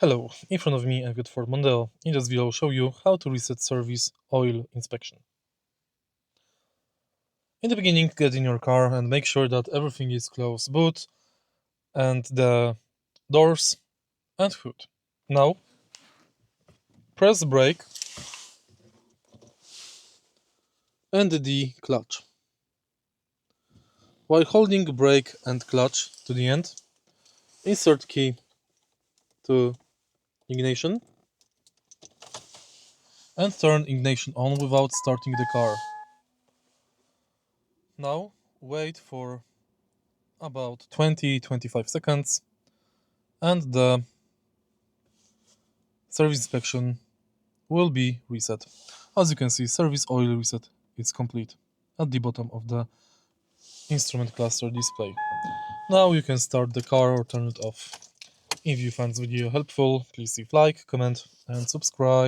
Hello, in front of me I've got FORD Mondeo. In this video I'll show you how to reset service oil inspection. In the beginning, get in your car and make sure that everything is closed, boot and the doors and hood. Now press brake and the clutch. While holding brake and clutch to the end, insert key to ignition and turn ignition on without starting the car. Now wait for about 20-25 seconds and the service inspection will be reset. As you can see, service oil reset is complete at the bottom of the instrument cluster display. Now you can start the car or turn it off. If you find this video helpful, please leave like, comment and subscribe.